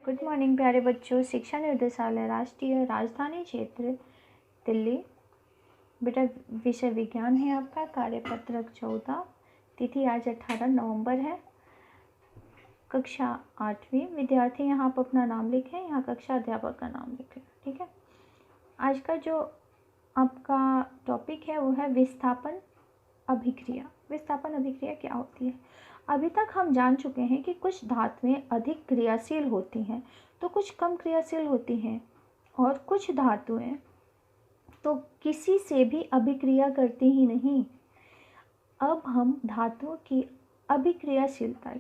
Good morning प्यारे बच्चों। शिक्षा निर्देशालय राष्ट्रीय राजधानी क्षेत्र दिल्ली। बेटा विषय विज्ञान है आपका, कार्यपत्रक 14। तिथि आज 18 नवंबर है। कक्षा 8वीं। विद्यार्थी यहाँ पर अपना नाम लिखें, यहाँ कक्षा अध्यापक का नाम लिखें। ठीक है। आज का जो आपका टॉपिक है वो है विस्थापन अभिक्रिया। विस्थापन अभिक्रिया क्या होती है? अभी तक हम जान चुके हैं कि कुछ धातुएं अधिक क्रियाशील होती हैं तो कुछ कम क्रियाशील होती हैं, और कुछ धातुएं तो किसी से भी अभिक्रिया करती ही नहीं। अब हम धातुओं की अभिक्रियाशीलता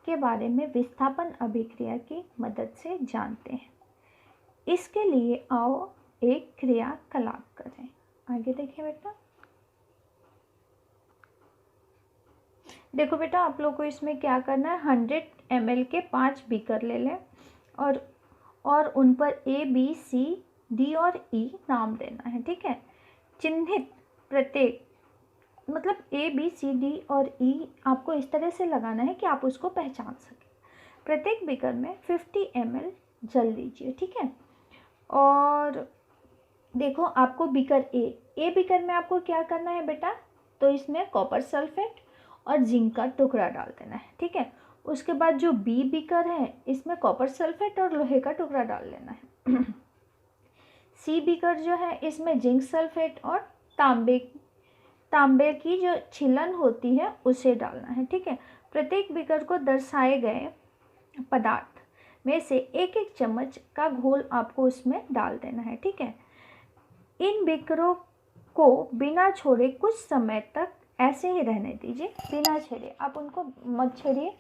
के बारे में विस्थापन अभिक्रिया की मदद से जानते हैं। इसके लिए आओ एक क्रियाकलाप करें। आगे देखिए बेटा। देखो बेटा, आप लोग को इसमें क्या करना है, 100 ml के 5 बीकर ले लें और उन पर A, B, C, D और E नाम देना है। ठीक है। चिन्हित प्रत्येक मतलब A, B, C, D और E आपको इस तरह से लगाना है कि आप उसको पहचान सकें। प्रत्येक बीकर में 50 ml जल लीजिए। ठीक है। और देखो, आपको बीकर ए बीकर में आपको क्या करना है बेटा, तो इसमें कॉपर सल्फेट और जिंक का टुकड़ा डाल देना है। ठीक है। उसके बाद जो बी बीकर है इसमें कॉपर सल्फेट और लोहे का टुकड़ा डाल लेना है। सी बीकर जो है इसमें जिंक सल्फेट और तांबे की जो छिलन होती है उसे डालना है। ठीक है। प्रत्येक बीकर को दर्शाए गए पदार्थ में से एक एक चम्मच का घोल आपको उसमें डाल देना है। ठीक है। इन बीकरों को बिना छोड़े कुछ समय तक ऐसे ही रहने दीजिए, बिना छेड़े। आप उनको मत छेड़िए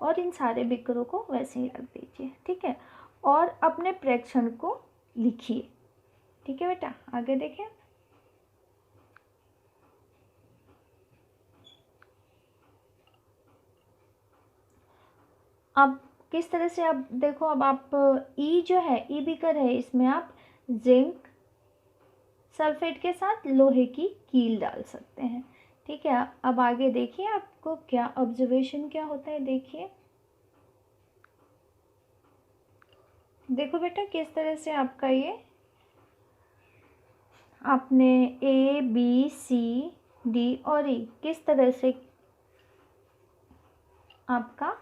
और इन सारे बीकरों को वैसे ही रख दीजिए। ठीक है। और अपने प्रेक्षण को लिखिए। ठीक है बेटा, आगे देखें। अब किस तरह से आप देखो, अब आप ई जो है, ई बीकर है, इसमें आप जिंक सल्फेट के साथ लोहे की कील डाल सकते हैं। ठीक है। अब आगे देखिए आपको क्या ऑब्जर्वेशन क्या होता है। देखिए, देखो बेटा किस तरह से आपका ये आपने A, B, C, D और E किस तरह से आपका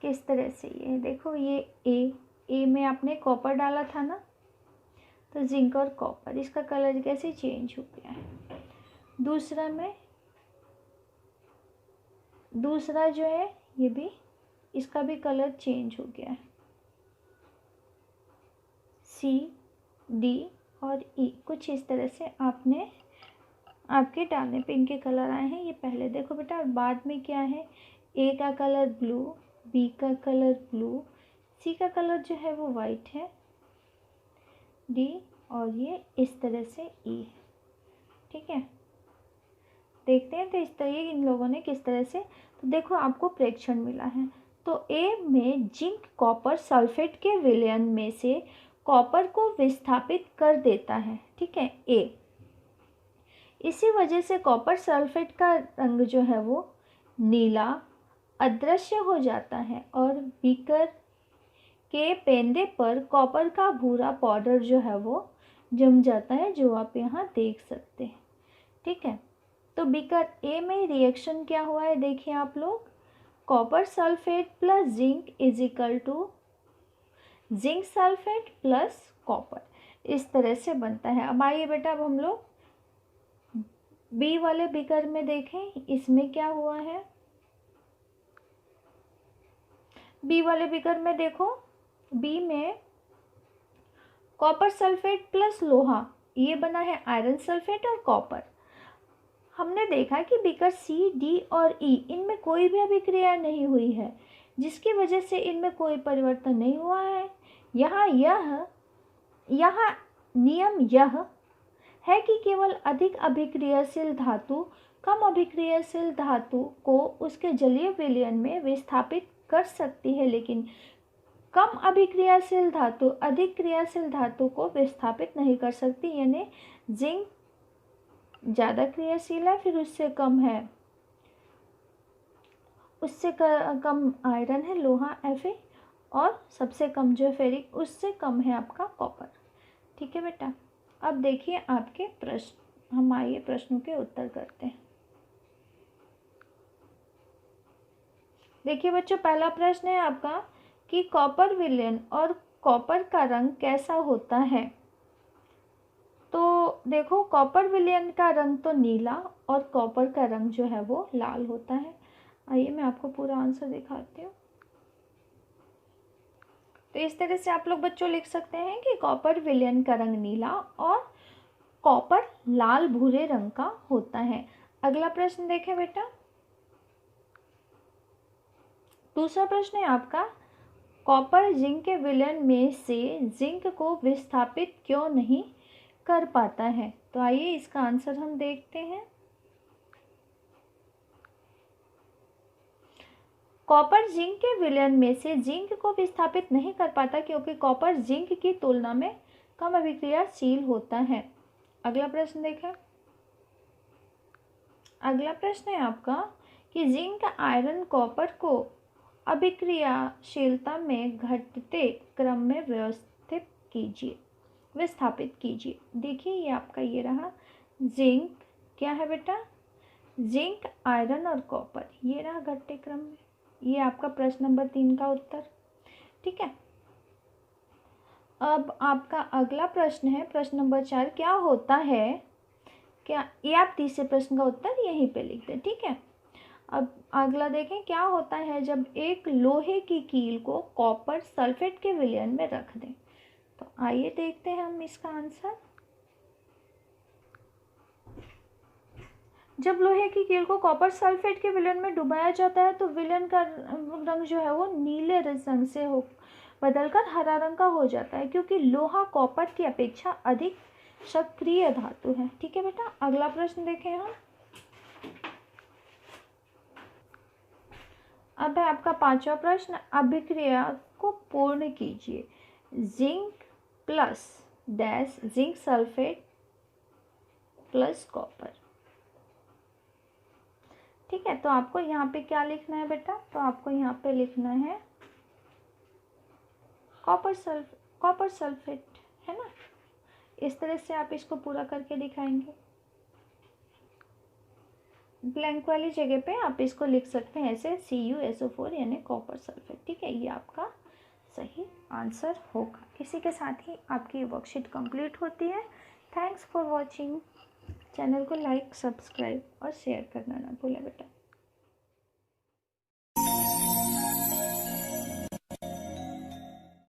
किस तरह से ये देखो, ये A में आपने कॉपर डाला था ना, तो जिंक और कॉपर, इसका कलर कैसे चेंज हो गया है। दूसरा जो है ये भी, इसका भी कलर चेंज हो गया है। C, D और E कुछ इस तरह से आपने आपके डालने पे इनके कलर आए हैं। ये पहले देखो बेटा, और बाद में क्या है, A का कलर ब्लू, B का कलर ब्लू, C का कलर जो है वो वाइट है, D और ये इस तरह से E है। ठीक है। देखते हैं तो इस तरह इन लोगों ने किस तरह से, तो देखो आपको प्रेक्षण मिला है। तो A में जिंक कॉपर सल्फेट के विलयन में से कॉपर को विस्थापित कर देता है। ठीक है। A, इसी वजह से कॉपर सल्फेट का रंग जो है वो नीला अदृश्य हो जाता है, और बीकर के पेंदे पर कॉपर का भूरा पाउडर जो है वो जम जाता है, जो आप यहाँ देख सकते हैं। ठीक है। तो बीकर ए में रिएक्शन क्या हुआ है, देखिए आप लोग, copper sulphate plus zinc is equal to zinc sulphate plus copper, इस तरह से बनता है। अब आइए बेटा, अब हम लोग बी वाले बीकर में देखें, इसमें क्या हुआ है। बी वाले बीकर में देखो, बी में कॉपर सल्फेट प्लस लोहा, ये बना है आयरन सल्फेट और कॉपर। हमने देखा कि बीकर सी, डी और ई इनमें कोई भी अभिक्रिया नहीं हुई है, जिसकी वजह से इनमें कोई परिवर्तन नहीं हुआ है। यहाँ नियम यह है कि केवल अधिक अभिक्रियाशील धातु कम अभिक्रियाशील धातु को उसके जलीय विलयन में विस्थापित कर सकती है, लेकिन कम अभिक्रियाशील धातु अधिक क्रियाशील धातु को विस्थापित नहीं कर सकती। यानी जिंक ज़्यादा क्रियाशील है, फिर उससे कम है, उससे कम आयरन है, लोहा Fe, और सबसे कम जो फेरिक उससे कम है आपका कॉपर। ठीक है बेटा, अब देखिए आपके प्रश्न, हम आइए प्रश्नों के उत्तर करते हैं। देखिए बच्चों, पहला प्रश्न है आपका कि कॉपर विलयन और कॉपर का रंग कैसा होता है। तो देखो, कॉपर विलयन का रंग तो नीला और कॉपर का रंग जो है वो लाल होता है। आइए मैं आपको पूरा आंसर दिखाती हूँ। तो इस तरह से आप लोग बच्चों लिख सकते हैं कि कॉपर विलयन का रंग नीला और कॉपर लाल भूरे रंग का होता है। अगला प्रश्न देखें बेटा, दूसरा प्रश्न है आपका, कॉपर जिंक के विलयन में से जिंक को विस्थापित क्यों नहीं कर पाता है। तो आइए इसका आंसर हम देखते हैं। कॉपर जिंक के विलयन में से जिंक को विस्थापित नहीं कर पाता क्योंकि कॉपर जिंक की तुलना में कम अभिक्रियाशील होता है। अगला प्रश्न देखें। अगला प्रश्न है आपका कि जिंक आयरन कॉपर को अभिक्रियाशीलता में घटते क्रम में विस्थापित कीजिए। देखिए ये आपका ये रहा जिंक, क्या है बेटा, जिंक आयरन और कॉपर, ये रहा घटते क्रम में। ये आपका प्रश्न नंबर 3 का उत्तर। ठीक है, अब आपका अगला प्रश्न है प्रश्न नंबर 4, क्या होता है, क्या ये आप तीसरे प्रश्न का उत्तर यहीं पे लिख दें। ठीक है, अब अगला देखें, क्या होता है जब एक लोहे की कील को कॉपर सल्फेट के विलयन में रख दें। तो आइए देखते हैं हम इसका आंसर। जब लोहे की कील को कॉपर सल्फेट के विलयन में डुबाया जाता है तो विलयन का रंग जो है वो नीले रंग से हो बदलकर हरा रंग का हो जाता है, क्योंकि लोहा कॉपर की अपेक्षा अधिक सक्रिय धातु है। ठीक है बेटा, अगला प्रश्न देखें हम। अब है आपका 5वां प्रश्न, अभिक्रिया को पूर्ण कीजिए। Zinc plus dash zinc sulphate plus copper. ठीक है, तो आपको यहाँ पे क्या लिखना है बेटा, तो आपको यहाँ पे लिखना है कॉपर सल्फेट, है ना। इस तरह से आप इसको पूरा करके दिखाएंगे। ब्लैंक वाली जगह पे आप इसको लिख सकते हैं ऐसे CuSO4 यानी कॉपर सल्फेट। ठीक है, ये आपका सही आंसर होगा। इसी के साथ ही आपकी वर्कशीट कंप्लीट होती है। Thanks for watching. चैनल को लाइक, सब्सक्राइब और शेयर करना ना भूलें बेटा।